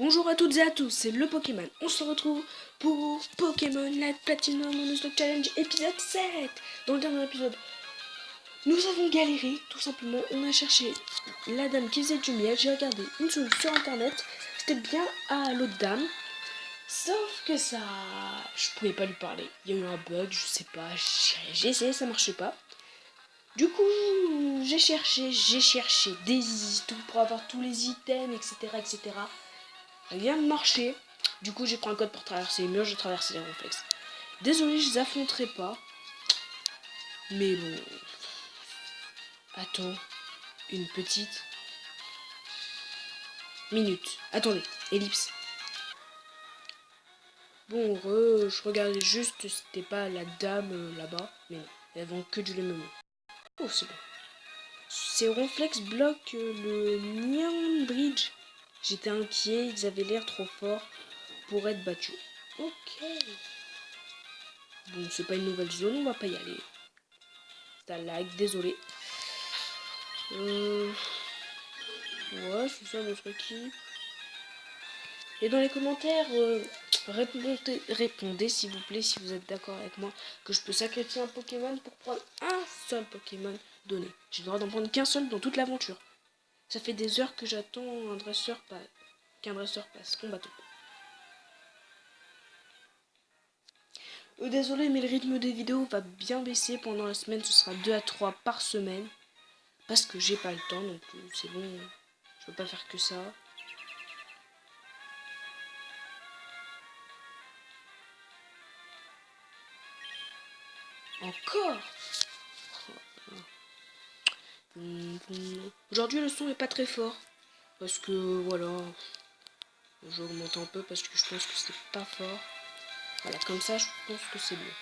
Bonjour à toutes et à tous, c'est le Pokémon. On se retrouve pour Pokémon Light Platinum Monostock Challenge épisode 7. Dans le dernier épisode, nous avons galéré, tout simplement. On a cherché la dame qui faisait du miel. J'ai regardé une chose sur internet. C'était bien à l'autre dame. Sauf que ça, je pouvais pas lui parler. Il y a eu un bug, je sais pas. J'ai essayé, ça marchait pas. Du coup, j'ai cherché des tout pour avoir tous les items, etc., etc. Rien ne marchait. Du coup, j'ai pris un code pour traverser les murs, j'ai traversé les réflexes. Désolé, je les affronterai pas. Mais bon. Attends. Une petite minute. Attendez. Ellipse. Bon, je regardais juste, c'était pas la dame là-bas. Mais non, elles vend que du lait. Oh, c'est bon. Ces réflexes bloquent le Neon Bridge. J'étais inquiet, ils avaient l'air trop forts pour être battus. Ok. Bon, c'est pas une nouvelle zone, on va pas y aller. Ça lag, désolé. Ouais, c'est ça notre équipe. Et dans les commentaires, répondez s'il vous plaît si vous êtes d'accord avec moi que je peux sacrifier un Pokémon pour prendre un seul Pokémon donné. J'ai le droit d'en prendre qu'un seul dans toute l'aventure. Ça fait des heures que j'attends qu'un dresseur passe. Combattant. Désolé, mais le rythme des vidéos va bien baisser pendant la semaine. Ce sera 2 à 3 par semaine. Parce que j'ai pas le temps non plus. C'est bon, je peux pas faire que ça. Encore. Aujourd'hui le son est pas très fort. Parce que voilà. J'augmente un peu parce que je pense que c'est pas fort. Voilà, comme ça je pense que c'est mieux.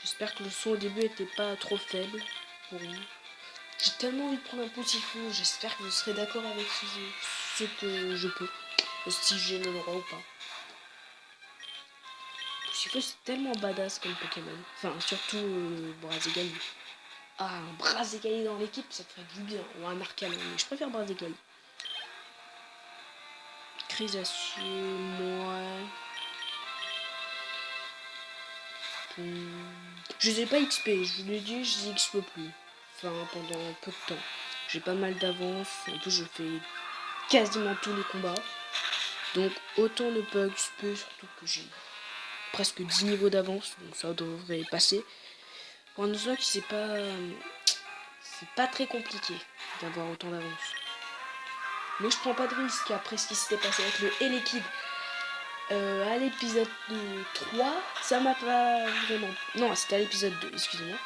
J'espère que le son au début était pas trop faible pour vous. J'ai tellement envie de prendre un Poutifou. J'espère que vous serez d'accord avec ce que je peux. Si j'ai le droit ou pas. Poutifou c'est tellement badass comme Pokémon. Enfin surtout Brazigali. Ah, un Brazigali dans l'équipe, ça ferait du bien. Ou un Arcanum, mais je préfère Brazigali. Crise d'acier, moi. Je les ai pas XP, je vous l'ai dit, je les XP plus. Enfin, pendant peu de temps. J'ai pas mal d'avance. En plus, je fais quasiment tous les combats. Donc, autant ne pas XP, surtout que j'ai presque 10 niveaux d'avance. Donc, ça devrait passer. Pour un Nuzlocke, c'est pas très compliqué d'avoir autant d'avance. Mais je prends pas de risque après ce qui s'était passé avec le Elekid. À l'épisode 3, ça m'a pas vraiment... Non, c'était à l'épisode 2, excusez-moi.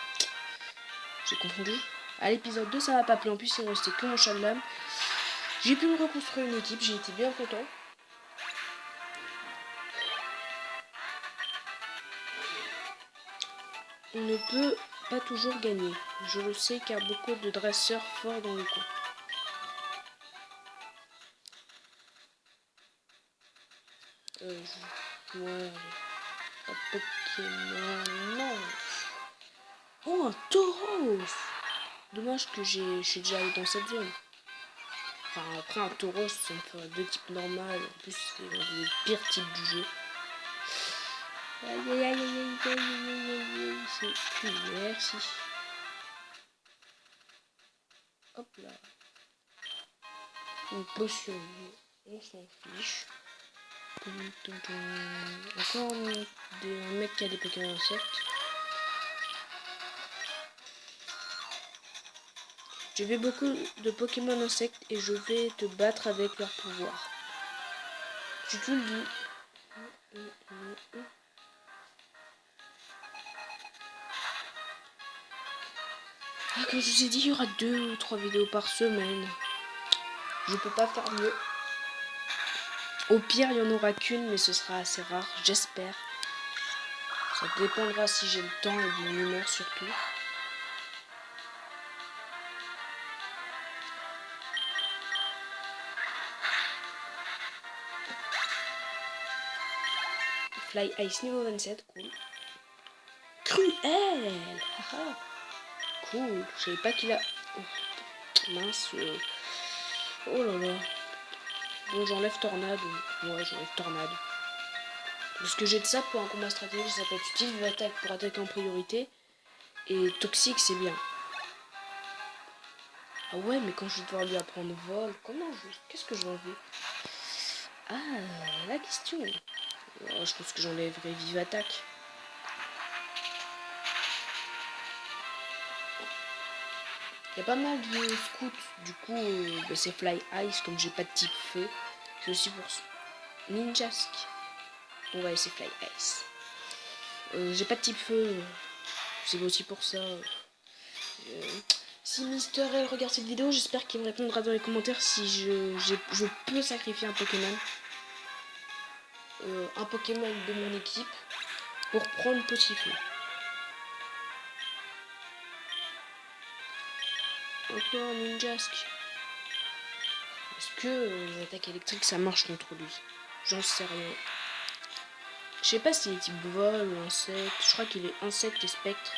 J'ai confondu. À l'épisode 2, ça m'a pas plu. En plus, il restait que mon chat de lame. J'ai pu me reconstruire une équipe, j'ai été bien content. On ne peut pas toujours gagner. Je le sais car beaucoup de dresseurs forts dans le coin. Ouais, un Pokémon. Non. Oh, un taureau. Dommage que je suis déjà allé dans cette zone. Enfin, après un taureau, ça me ferait deux types normales. En plus, c'est le pire type du jeu. Aïe aïe aïe aïe aïe aïe aïe aïe, c'est plus merci. Hop là. Une potion, on s'en fiche. Encore un mec qui a des Pokémon insectes. Je vais beaucoup de Pokémon insectes et je vais te battre avec leur pouvoir. Si tu le dis. Ah, comme je vous ai dit, il y aura 2 ou 3 vidéos par semaine. Je peux pas faire mieux. Au pire, il n'y en aura qu'une, mais ce sera assez rare, j'espère. Ça dépendra si j'ai le temps et de mon humeur surtout. Fly Ice niveau 27, cool. Cruel. Haha. Cool. Je savais pas qu'il a... Oh, mince. Oh là là. Bon, j'enlève tornade. Ouais, j'enlève tornade. Parce que j'ai de ça pour un combat stratégique, ça peut être utile. Vive attaque pour attaquer en priorité. Et toxique, c'est bien. Ah ouais, mais quand je vais devoir lui apprendre vol, qu'est-ce que je vais enlever? Ah, la question. Oh, je pense que j'enlèverai vive attaque. Il y a pas mal de scouts, du coup, bah, c'est Fly Ice, comme j'ai pas de type feu. C'est aussi pour Ninjask. Ouais, c'est Fly Ice. J'ai pas de type feu, c'est aussi pour ça. Si Mister L regarde cette vidéo, j'espère qu'il me répondra dans les commentaires si je peux sacrifier un Pokémon. Un Pokémon de mon équipe pour prendre Petit Feu. Encore Ninjask. Est-ce que les attaques électriques ça marche contre lui? J'en sais rien. Je sais pas s'il est type vol ou insecte. Je crois qu'il est insecte et spectre.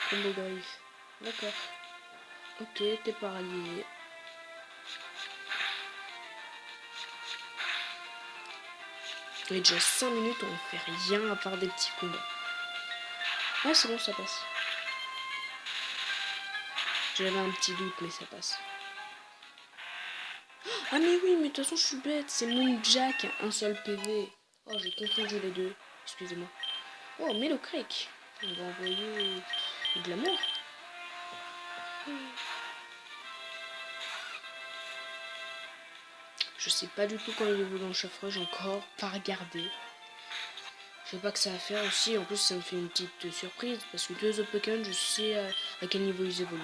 Combo griffe. D'accord. Ok, t'es paralysé. Il y a déjà 5 minutes, on ne fait rien à part des petits combats. Ah, c'est bon, ça passe. J'avais un petit doute, mais ça passe. Ah, mais oui, mais de toute façon, je suis bête. C'est Moonjack, un seul PV. Oh, j'ai confondu les deux. Excusez-moi. Oh, Melo Creek. On va envoyer de l'amour. Je sais pas du tout quand il évolue dans le chaffreux, j'ai encore pas regardé. Je sais pas que ça va faire aussi, en plus ça me fait une petite surprise, parce que deux autres Pokémon, je sais à quel niveau ils évoluent.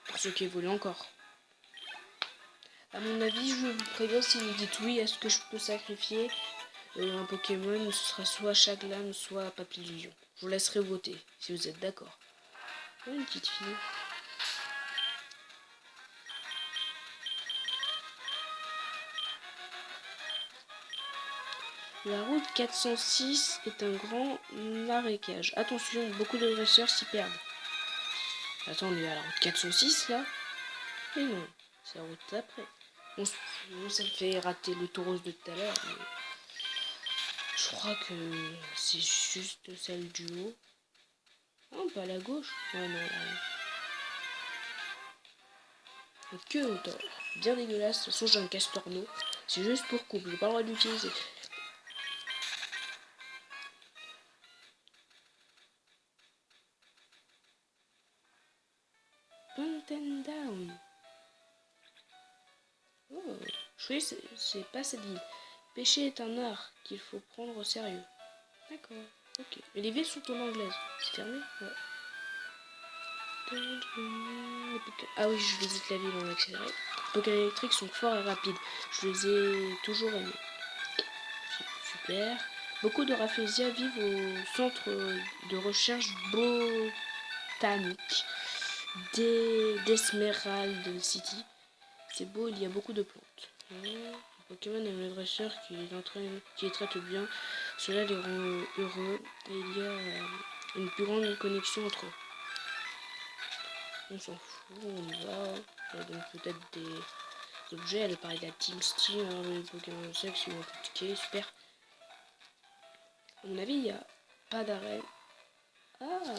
Pour ceux qui évoluent encore. À mon avis, je vous préviens, si vous dites oui, est-ce que je peux sacrifier un Pokémon, ce sera soit Chaglam, soit Papillusion. Je vous laisserai voter, si vous êtes d'accord. Oh, une petite fille. La route 406 est un grand marécage. Attention, beaucoup de dresseurs s'y perdent. Attends, on est à la route 406 là? Mais non, c'est la route d'après. Bon, ça me fait rater le taureau de tout à l'heure. Mais je crois que c'est juste celle du haut. Non, pas à la gauche. Ouais, non, là. Que autant. Bien dégueulasse. De toute façon, j'ai un castorno. C'est juste pour couple. J'ai pas le droit d'utiliser. Mountain Down. Oh, je c'est pas cette ville. Pêcher est un art qu'il faut prendre au sérieux. D'accord, ok. Mais les villes sont en anglaise. C'est fermé? Ouais. Ah oui, je visite la ville en accéléré. Les Pokémon électriques sont forts et rapides. Je les ai toujours aimés. Super. Beaucoup de Rafflesia vivent au centre de recherche botanique d'Esmeralda City. C'est beau, il y a beaucoup de plantes. Le Pokémon aime le dresseur qui les traite bien. Cela les rend heureux et il y a une plus grande connexion entre eux. On s'en fout, on y va. Il y a donc peut-être des objets. Elle parlait de la Team Steel, alors les Pokémon sexe, ils vont critiquer, super. À mon avis, il n'y a pas d'arrêt. Ah!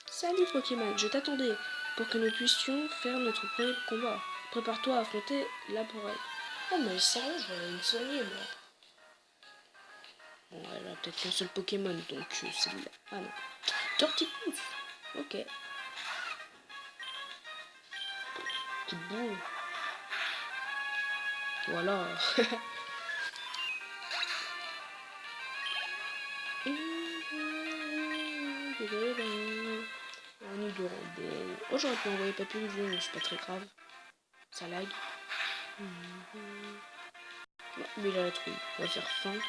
Salut Pokémon, je t'attendais pour que nous puissions faire notre premier combat. Prépare-toi à affronter la Laborel. Oh mais sérieux, je vais une soigner moi. Bon, elle a peut-être qu'un seul Pokémon, donc c'est là. Ah non. Tortipousse. Ok. Coup de boule. Voilà. On est de bon. Oh, j'aurais pu envoyer Papillon, mais c'est pas très grave. Ça lag. Non, mais il a la trouille. On va faire feinte.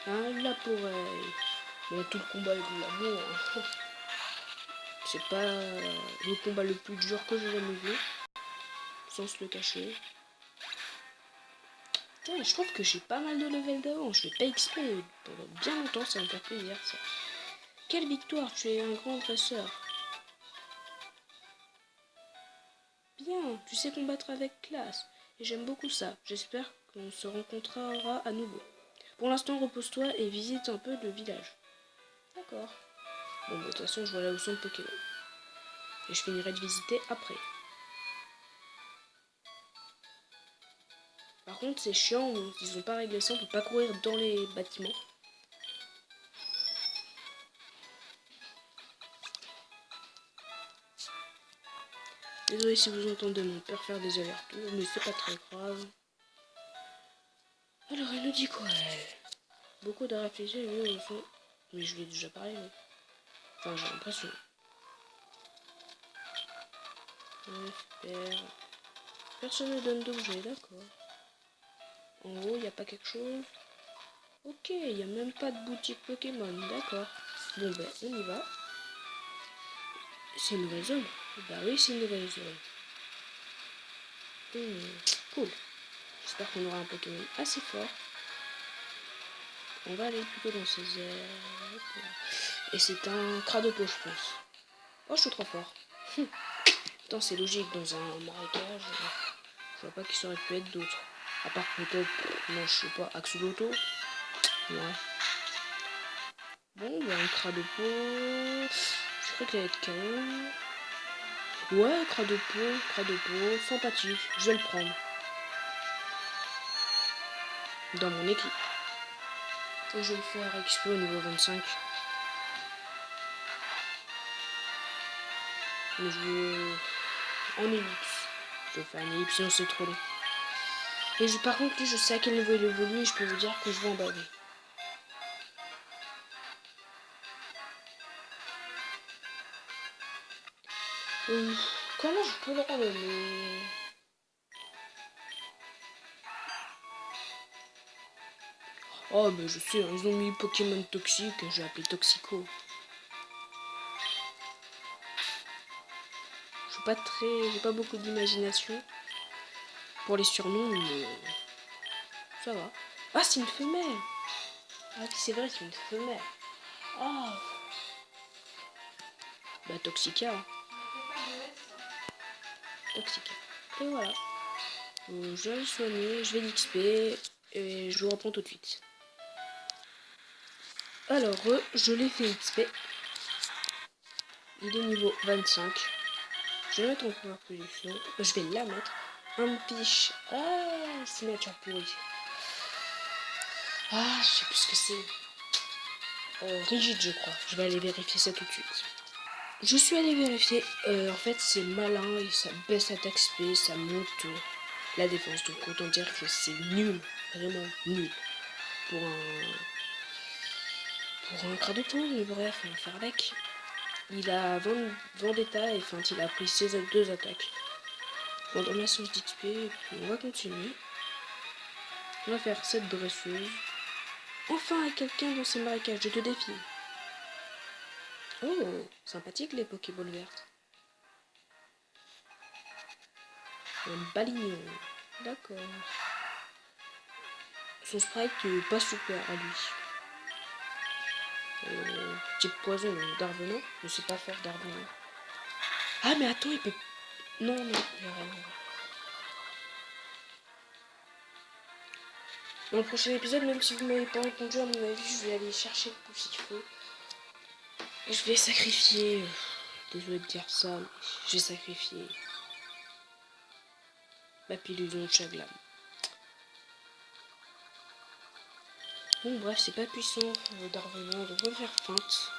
Un Laporel. Bon, tout le combat est de l'amour. Hein. C'est pas le combat le plus dur que j'ai jamais vu. Sans se le cacher. Putain, je trouve que j'ai pas mal de level d'avant. Je vais pas XP pendant bien longtemps, ça va me faire plaisir ça. Quelle victoire, tu es un grand dresseur. Bien, tu sais combattre avec classe. Et j'aime beaucoup ça. J'espère qu'on se rencontrera à nouveau. Pour l'instant, repose-toi et visite un peu le village. D'accord. Bon, de toute façon, je vois là où sont le Pokémon. Et je finirai de visiter après. Par contre, c'est chiant, ils ont pas réglé ça, on peut pas courir dans les bâtiments. Désolé si vous entendez mon père faire des allers-retours, mais c'est pas très grave. Alors, elle nous dit quoi, elle? Beaucoup de réfléchir, oui, au fond. Mais je lui ai déjà parlé, oui. Enfin, j'ai l'impression. Super. Personne ne donne d'objet, d'accord. En haut, il n'y a pas quelque chose. Ok, il n'y a même pas de boutique Pokémon, d'accord. Bon, ben, on y va. C'est une nouvelle zone. Bah oui, c'est une nouvelle zone. Cool. J'espère qu'on aura un Pokémon assez fort. On va aller plutôt dans ces airs. Et c'est un Cradopo, je pense. Oh, je suis trop fort. Putain, c'est logique, dans un marécage. Je vois pas qui ça aurait pu être d'autres. À part peut-être, non, je sais pas, Axolotl. Ouais. Bon, ben, un Cradopo. Je crois qu'il va être KO. Ouais, Cradopo, sympathique. Je vais le prendre. Dans mon équipe. Et je vais le faire XP au niveau 25. Mais je veux en ellipse. Je vais faire une ellipse sinon c'est trop long. Et par contre lui je sais à quel niveau il évolue et je peux vous dire que je vais en baver. Comment je peux le relever? Oh mais je sais, ils ont mis Pokémon toxique, j'ai appelé Toxico. J'ai pas beaucoup d'imagination pour les surnoms, mais ça va. Ah, c'est une femelle. Ah oui, c'est vrai, c'est une femelle. Ah. Bah, Toxica. Toxica. Et voilà. Je vais le soigner, je vais l'XP et je vous reprends tout de suite. Alors, je l'ai fait XP. Il est niveau 25. Je vais mettre en première position. Je vais la mettre. Un piche. Ah, signature pourrie. Ah, je sais plus ce que c'est. Rigide, je crois. Je vais aller vérifier ça tout de suite. Je suis allé vérifier. En fait, c'est malin et ça baisse l'attaque SP, ça monte la défense. Donc, autant dire que c'est nul. Vraiment nul. Pour un Cradopo, mais bref, on va faire avec. Il a Vendetta et Feinte, il a pris ses deux attaques. Bon, dans ma source d'XP, et puis on va continuer. On va faire cette dresseuse. Enfin, quelqu'un dans ces marécages, je te défie. Oh, sympathique les Pokéballs vertes. Un balignon, d'accord. Son sprite pas super à lui. Type poison, Darvenant. Je sais pas faire Darvenant. Ah mais attends, il peut... Non, il y a rien. Dans le prochain épisode, même si vous m'avez pas répondu, à mon avis, je vais aller chercher le pouce qu'il faut. Et je vais sacrifier... Désolé de dire ça, mais j'ai sacrifié ma pilule de chaglam. Bon bref, c'est pas puissant Darvenant, donc on va faire feinte.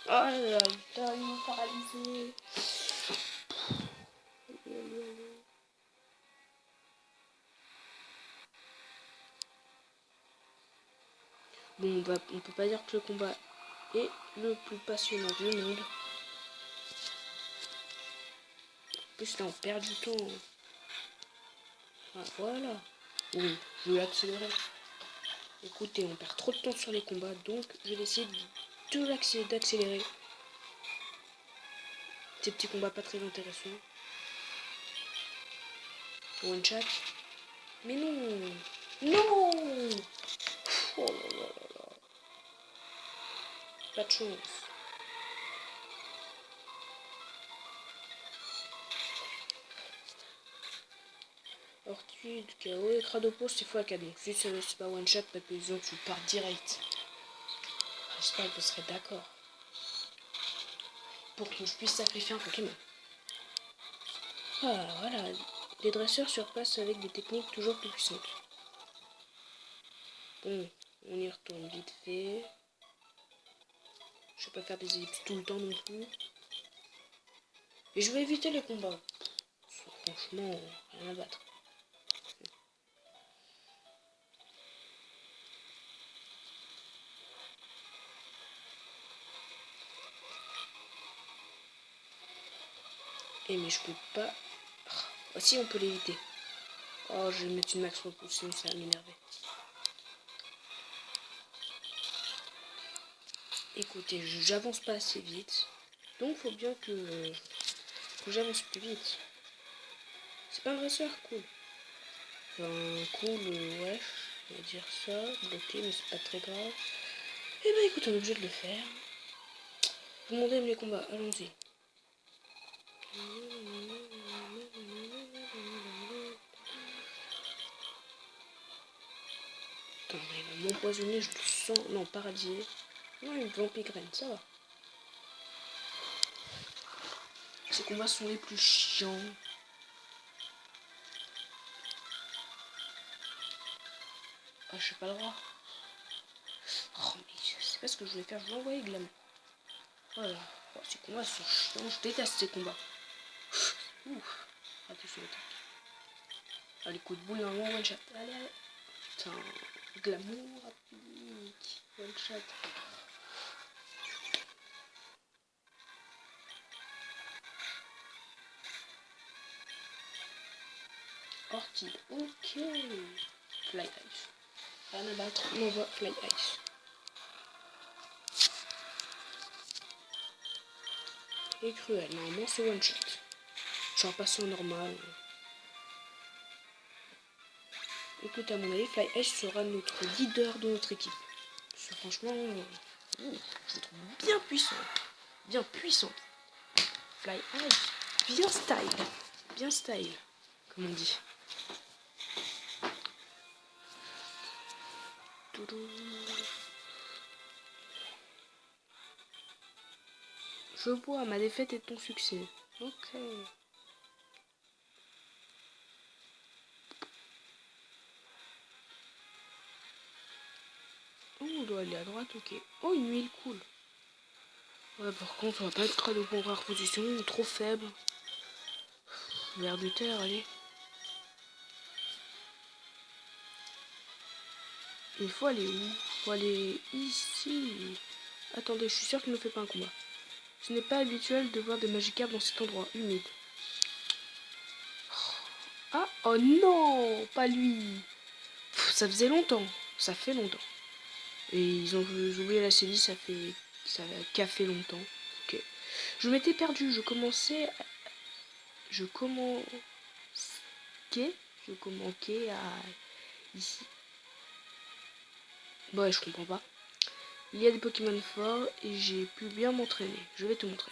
Oh là là, putain, ils m'ont paralysé. Bon, bah, on peut pas dire que le combat est le plus passionnant du monde. En plus là, on perd du temps. Ah, voilà. Oui, je vais accélérer. Écoutez, on perd trop de temps sur les combats, donc je vais essayer d'accélérer. Ces petits combats pas très intéressants. One shot. Mais non. Non. Oh là là là là. Pas de chance. Orchid, KO et Cradopos, c'est x4. Donc si c'est pas one shot, Papillon, tu pars direct. J'espère que vous serez d'accord. Pour que je puisse sacrifier un Pokémon. Ah, voilà. Les dresseurs surpassent avec des techniques toujours plus puissantes. Bon, on y retourne vite fait. Je vais pas faire des ellipses tout le temps non plus. Et je vais éviter les combats. Franchement, rien à battre. Eh mais je peux pas... Oh, si on peut l'éviter. Oh, je vais mettre une max repousse, sinon ça va m'énerver. Écoutez, j'avance pas assez vite. Donc faut bien que j'avance plus vite. C'est pas un dresseur, cool. Enfin, cool, ouais, on va dire ça. Bloqué, mais c'est pas très grave. Eh ben écoute, on est obligé de le faire. Tout le monde aime les combats, allons-y. Putain, il va m'empoisonner, je le sens. Non, paralysé. Non, une vampigraine, ça va. Ces combats sont les plus chiants. Ah, je sais pas le droit. Oh, mais je sais pas ce que je vais faire. Je vais envoyer Glam. Voilà. Oh, ces combats sont chiants. Je déteste ces combats. Ouf. Attention, attaque. Allez, coup de boule, un one shot. Allez, allez. Putain. Glamour, applique. One shot. Orchid. Ok. Fly Ice. Rien à battre. On va Fly Ice. Et cruel. Normalement, c'est one shot. Je vais passer en normal. Écoute, à mon avis, Fly Ice sera notre leader de notre équipe. Parce que franchement, je le trouve bien puissant. Bien puissant. Fly Ice. Bien style. Bien style, comme on dit. Je vois, ma défaite est ton succès. Ok. Oh, on doit aller à droite, ok. Oh, une huile cool. Ouais, par contre, on va pas être de bonne position, trop faible. Vers de terre, allez. Il faut aller où? Il faut aller ici. Attendez, je suis sûr qu'il ne fait pas un combat. Ce n'est pas habituel de voir des Magikarp dans cet endroit humide. Ah, oh non, pas lui. Pff, ça faisait longtemps. Ça fait longtemps. Et ils ont oublié la série, ça a café longtemps. Ok. Je m'étais perdu, je commençais à ici. Ouais, je comprends pas. Il y a des Pokémon forts et j'ai pu bien m'entraîner. Je vais te montrer.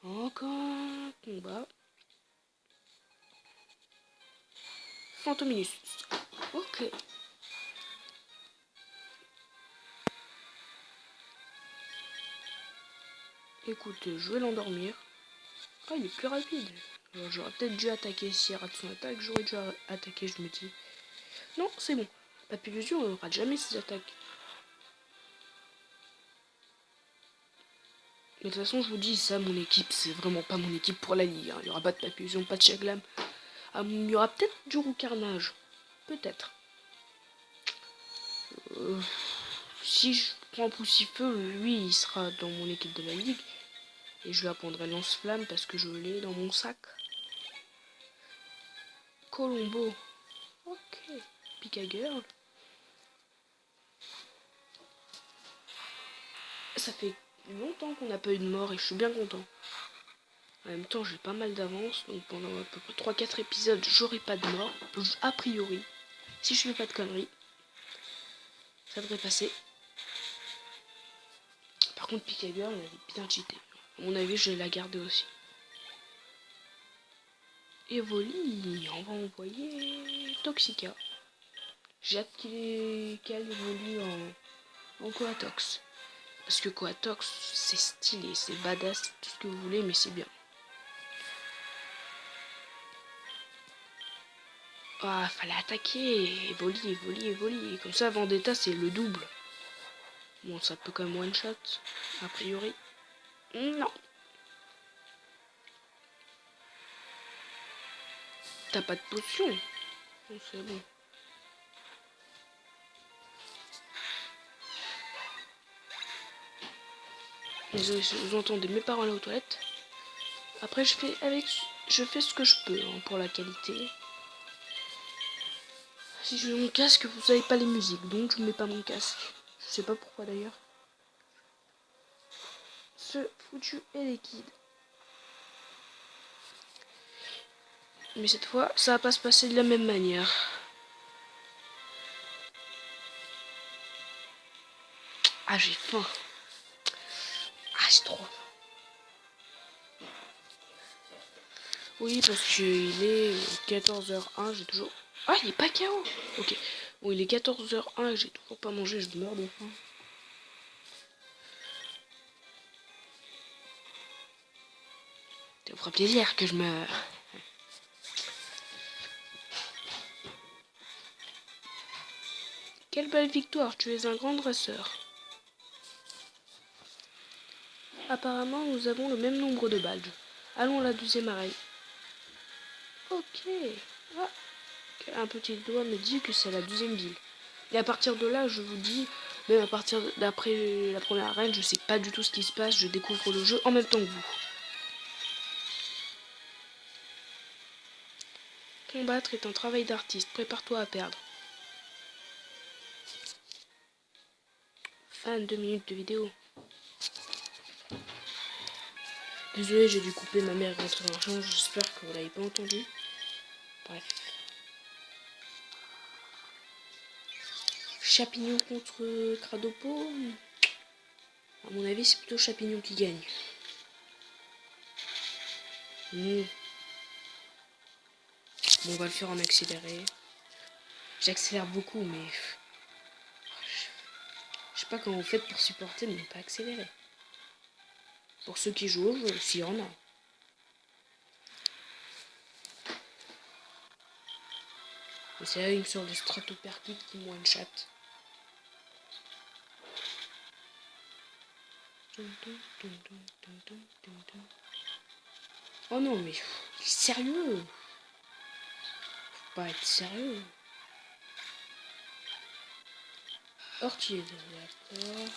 Encore un combat. Fantominus. Ok. Écoute, je vais l'endormir. Ah, il est plus rapide. Alors, j'aurais peut-être dû attaquer s'il rate son attaque. J'aurais dû attaquer, je me dis. Non, c'est bon. Papillusion, on ne rate jamais ses attaques. Mais de toute façon, je vous dis, ça, mon équipe, c'est vraiment pas mon équipe pour la ligue. Hein. Il n'y aura pas de Papillusion, pas de Chaglam. Ah, il y aura peut-être du Roucarnage. Peut-être. Si je prends Poussifeu, lui, il sera dans mon équipe de la ligue. Et je lui apprendrai Lance-Flamme parce que je l'ai dans mon sac. Colombo. Ok. Pika Girl. Ça fait longtemps qu'on n'a pas eu de mort et je suis bien content. En même temps, j'ai pas mal d'avance, donc pendant à peu près 3-4 épisodes, j'aurai pas de mort, a priori. Si je fais pas de conneries, ça devrait passer. Par contre, Pika Girl, elle est bien cheatée. À mon avis, je vais la garder aussi. Et Evoli, on va envoyer Toxica. J'ai hâte qu'elle évolue en Coatox. Parce que Coatox, c'est stylé, c'est badass, tout ce que vous voulez, mais c'est bien. Ah, fallait attaquer. Evoli. Comme ça, Vendetta, c'est le double. Bon, ça peut quand même one shot, a priori. Non. T'as pas de potion. Non, c'est bon. Désolé si vous entendez mes parents aller aux toilettes. Après, je fais ce que je peux hein, pour la qualité. Si je mets mon casque, vous savez pas les musiques, donc je mets pas mon casque. Je sais pas pourquoi d'ailleurs. Ce foutu est liquide. Mais cette fois, ça va pas se passer de la même manière. Ah, j'ai faim. Ah, j'ai trop faim. Oui, parce qu'il est 14h01, j'ai toujours... Ah, il est pas KO. Ok. Bon, il est 14h01 et j'ai toujours pas mangé, je meurs de faim. Ça me fera plaisir que je meure. Quelle belle victoire, tu es un grand dresseur. Apparemment, nous avons le même nombre de badges. Allons à la deuxième arène. Ok. Ah, un petit doigt me dit que c'est la deuxième ville. Et à partir de là, je vous dis, même à partir d'après la première arène, je sais pas du tout ce qui se passe, je découvre le jeu en même temps que vous. Combattre est un travail d'artiste, prépare-toi à perdre. Fin de 2 minutes de vidéo. Désolé, j'ai dû couper, ma mère est rentrée dans la chambre, j'espère que vous l'avez pas entendu. Bref. Chapignon contre Cradopo. À mon avis, c'est plutôt Chapignon qui gagne. Bon, on va le faire en accéléré. J'accélère beaucoup, mais... Je sais pas comment vous faites pour supporter, mais pas accélérer. Pour ceux qui jouent au jeu, s'il y en a. Mais c'est là une sorte de stratopercute qui me one-shot. Oh non, mais... Il est sérieux. Faut pas être sérieux. Ortier, d'accord.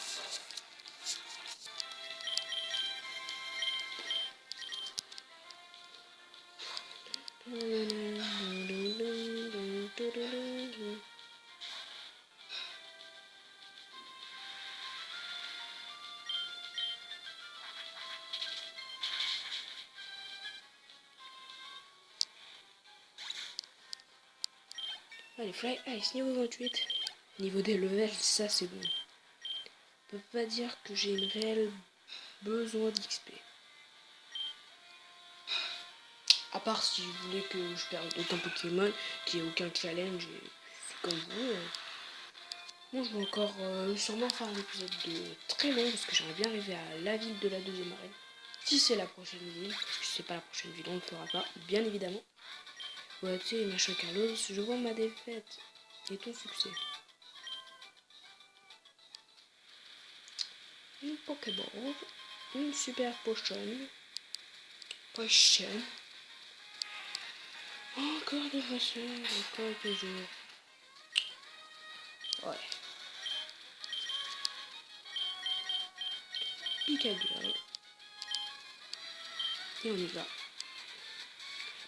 Allez, Fly Ice, niveau 28. Niveau des levels, ça c'est bon. Je peux pas dire que j'ai une réelle besoin d'XP. À part si vous voulez que je perde aucun Pokémon, qu'il n'y ait aucun challenge, c'est comme vous. Moi je vais encore sûrement faire un épisode très long parce que j'aimerais bien arriver à la ville de la deuxième arène. Si c'est la prochaine ville, parce que si c'est pas la prochaine ville, on ne le fera pas, bien évidemment. Ouais, tu sais, machin Carlos, je vois ma défaite et ton succès. Une Pokéball, une super potion. Encore des dresseurs, encore toujours. Ouais. Pikachu. Et on y va.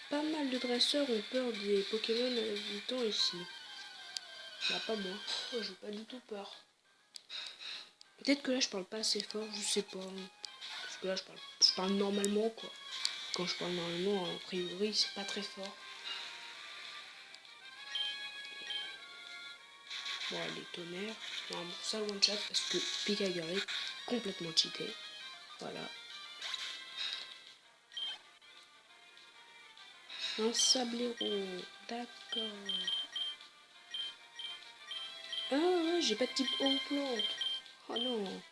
Pas mal de dresseurs ont peur des Pokémon habitant ici. Bah pas moi. Oh, j'ai pas du tout peur. Peut-être que là je parle pas assez fort, je sais pas. Parce que là je parle normalement quoi. Quand je parle normalement, a priori, c'est pas très fort. Bon, les tonnerres. Normalement, ça le one shot parce que Pikagar est complètement cheaté. Voilà. Un sablero. D'accord. Ah ouais, j'ai pas de type eau plante. Oh non.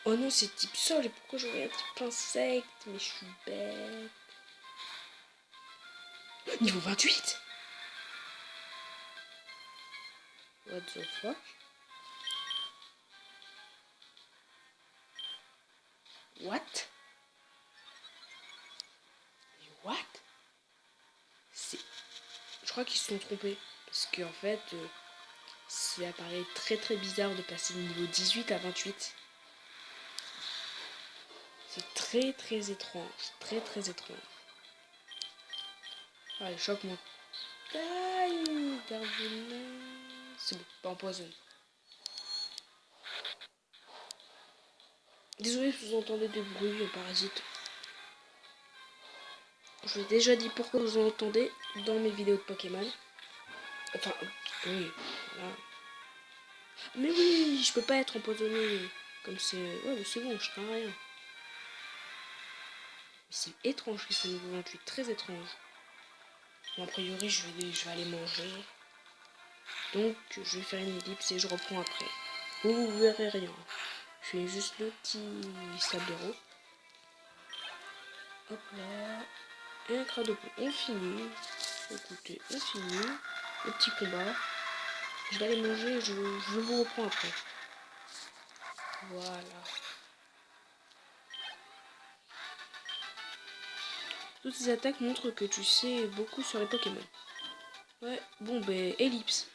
Oh non, c'est type sol. Et pourquoi j'aurais un type insecte? Mais je suis bête. Niveau 28. What the fuck? What? What? C'est... Je crois qu'ils se sont trompés. Parce qu'en fait, ça paraît très très bizarre de passer de niveau 18 à 28. C'est très très étrange. Très très étrange. Allez, choque-moi. Aïe, Darvina. C'est bon, pas empoisonne. Désolé si vous entendez des bruits, parasites. Je vous ai déjà dit pourquoi vous en entendez dans mes vidéos de Pokémon. Enfin, oui, voilà. Mais oui, je peux pas être empoisonné. Comme c'est... Ouais, mais c'est bon, je crains rien. C'est étrange qu'ils soient niveau 28, très étrange. Bon, a priori, je vais aller manger. Donc, je vais faire une ellipse et je reprends après. Vous verrez rien. Je fais juste le petit sablero. Hop là. Et un crado. On finit. Écoutez, on finit. Le petit combat. Je vais aller manger et je vous reprends après. Voilà. Toutes ces attaques montrent que tu sais beaucoup sur les Pokémon. Ouais, bon ben, ellipse.